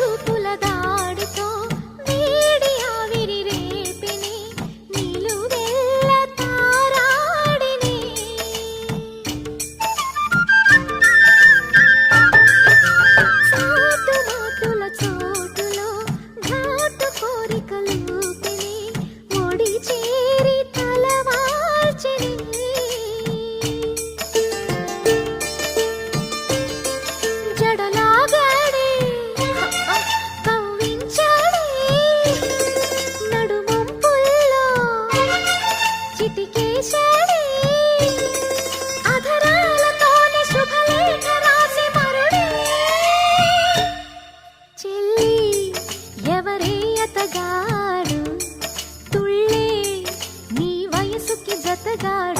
చూపుల దాడితో వేడి ఆవిరి రేపిని నిలువెల్ల తారాడిని సాటు మాటుల చోటులో ఘాటు కోరికలూపిని ఒడి చేరి తలవాల్చిని జడలాగాడే కవ్వించాడే నడుమొంపుల్లో చిటికేశాడే అధరాలతోనే శుభలేఖ రాసి మరుడే చెల్లి ఎవరే అతగాడు తుళ్ళే నీ వయసుకి జతగాడు